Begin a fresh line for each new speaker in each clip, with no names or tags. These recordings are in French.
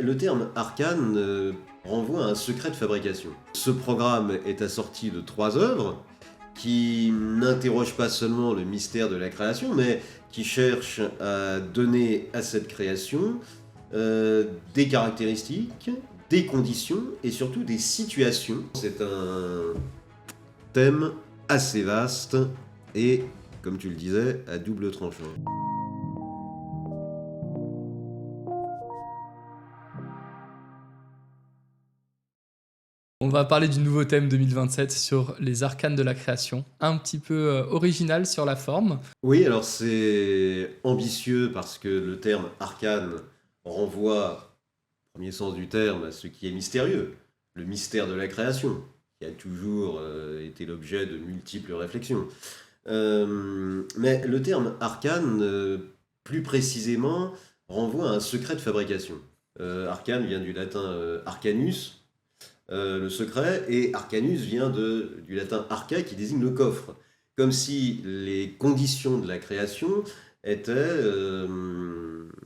Le terme arcane renvoie à un secret de fabrication. Ce programme est assorti de 3 œuvres qui n'interrogent pas seulement le mystère de la création, mais qui cherchent à donner à cette création des caractéristiques, des conditions et surtout des situations. C'est un thème assez vaste et, comme tu le disais, à double tranchant.
On va parler du nouveau thème 2027 sur les arcanes de la création, un petit peu original sur la forme.
Oui, alors c'est ambitieux parce que le terme arcane renvoie, au premier sens du terme, à ce qui est mystérieux, le mystère de la création, qui a toujours été l'objet de multiples réflexions. Mais le terme arcane, plus précisément, renvoie à un secret de fabrication. Arcane vient du latin arcanus, le secret, et arcanus vient du latin arca qui désigne le coffre. Comme si les conditions de la création étaient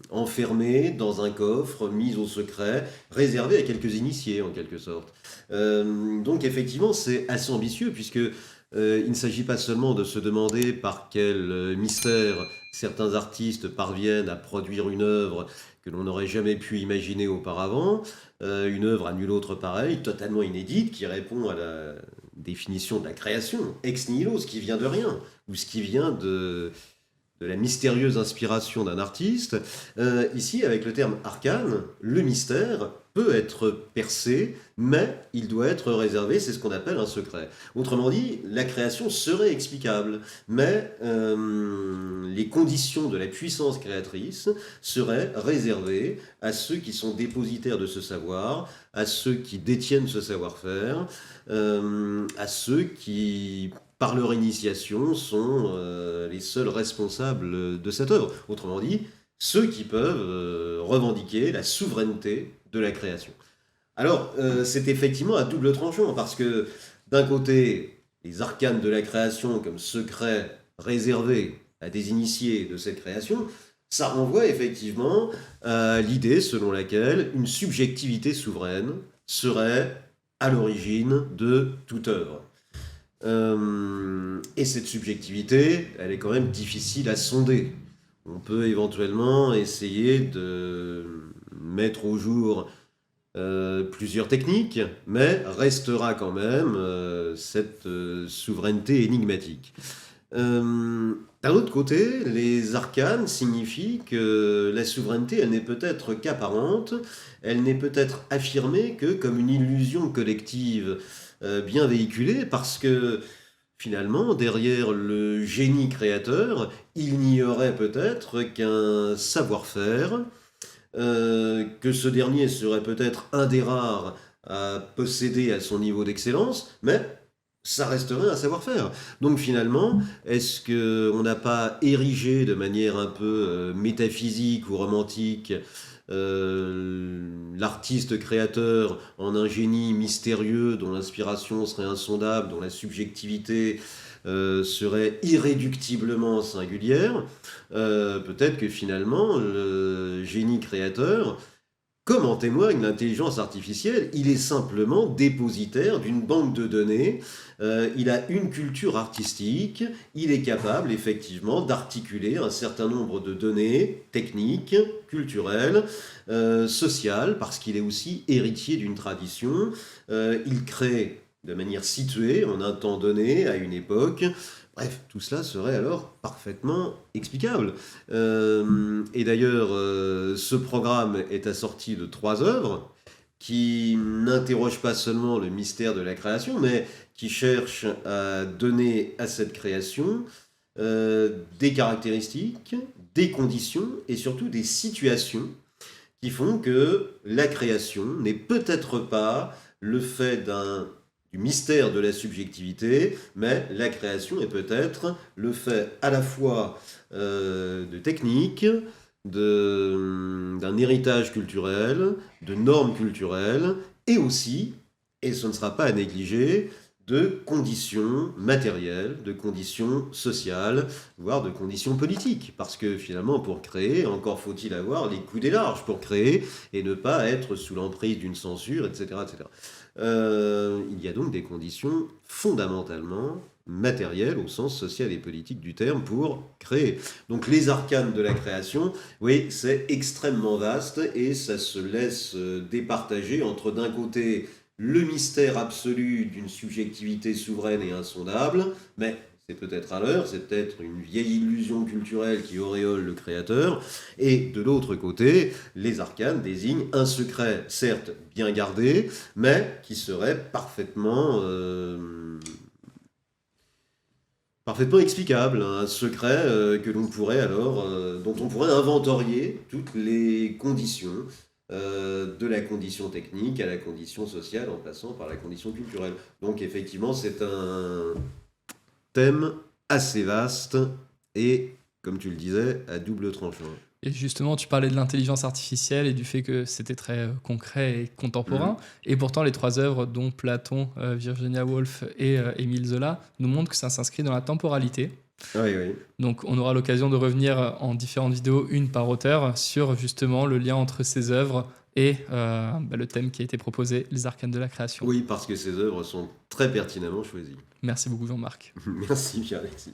enfermées dans un coffre, mises au secret, réservé à quelques initiés en quelque sorte. Donc effectivement c'est assez ambitieux puisque il ne s'agit pas seulement de se demander par quel mystère certains artistes parviennent à produire une œuvre que l'on n'aurait jamais pu imaginer auparavant, une œuvre à nul autre pareille, totalement inédite, qui répond à la définition de la création, ex nihilo, ce qui vient de rien, ou ce qui vient de la mystérieuse inspiration d'un artiste. Ici, avec le terme arcane, le mystère peut être percé, mais il doit être réservé, c'est ce qu'on appelle un secret. Autrement dit, la création serait explicable, mais les conditions de la puissance créatrice seraient réservées à ceux qui sont dépositaires de ce savoir, à ceux qui détiennent ce savoir-faire, à ceux qui, par leur initiation, sont les seuls responsables de cette œuvre. Autrement dit, ceux qui peuvent revendiquer la souveraineté de la création. Alors, c'est effectivement à double tranchant, parce que d'un côté, les arcanes de la création comme secret réservé à des initiés de cette création, ça renvoie effectivement à l'idée selon laquelle une subjectivité souveraine serait à l'origine de toute œuvre. Et cette subjectivité, elle est quand même difficile à sonder. On peut éventuellement essayer de mettre au jour plusieurs techniques, mais restera quand même cette souveraineté énigmatique. D'un autre côté, les arcanes signifient que la souveraineté, elle n'est peut-être qu'apparente, elle n'est peut-être affirmée que comme une illusion collective bien véhiculée, parce que finalement, derrière le génie créateur, il n'y aurait peut-être qu'un savoir-faire, que ce dernier serait peut-être un des rares à posséder à son niveau d'excellence, mais ça resterait un savoir-faire. Donc finalement, est-ce qu'on n'a pas érigé de manière un peu métaphysique ou romantique l'artiste créateur en un génie mystérieux dont l'inspiration serait insondable, dont la subjectivité serait irréductiblement singulière? Peut-être que finalement, le génie créateur, comme en témoigne l'intelligence artificielle, il est simplement dépositaire d'une banque de données, il a une culture artistique, il est capable effectivement d'articuler un certain nombre de données techniques, culturelles, sociales, parce qu'il est aussi héritier d'une tradition, il crée de manière située, en un temps donné, à une époque. Bref, tout cela serait alors parfaitement explicable. Et d'ailleurs, ce programme est assorti de 3 œuvres qui n'interrogent pas seulement le mystère de la création, mais qui cherchent à donner à cette création des caractéristiques, des conditions et surtout des situations qui font que la création n'est peut-être pas le fait du mystère de la subjectivité, mais la création est peut-être le fait à la fois de techniques, d'un héritage culturel, de normes culturelles, et aussi, et ce ne sera pas à négliger, de conditions matérielles, de conditions sociales, voire de conditions politiques. Parce que finalement, pour créer, encore faut-il avoir les coudes et larges pour créer et ne pas être sous l'emprise d'une censure, etc. etc. Il y a donc des conditions fondamentalement matérielles au sens social et politique du terme pour créer. Donc les arcanes de la création, oui, c'est extrêmement vaste et ça se laisse départager entre d'un côté le mystère absolu d'une subjectivité souveraine et insondable, mais c'est peut-être à l'heure, c'est peut-être une vieille illusion culturelle qui auréole le créateur, et de l'autre côté, les arcanes désignent un secret, certes bien gardé, mais qui serait parfaitement explicable, un secret que l'on pourrait alors, dont on pourrait inventorier toutes les conditions, de la condition technique à la condition sociale en passant par la condition culturelle. Donc effectivement, c'est un thème assez vaste et, comme tu le disais, à double tranchant.
Et justement, tu parlais de l'intelligence artificielle et du fait que c'était très concret et contemporain. Et pourtant, les trois œuvres, dont Platon, Virginia Woolf et Émile Zola, nous montrent que ça s'inscrit dans la temporalité.
Oui, oui.
Donc, on aura l'occasion de revenir en différentes vidéos, une par auteur, sur justement le lien entre ces œuvres et le thème qui a été proposé, les arcanes de la création.
Oui, parce que ces œuvres sont très pertinemment choisies.
Merci beaucoup, Jean-Marc.
Merci, Pierre-Alexis.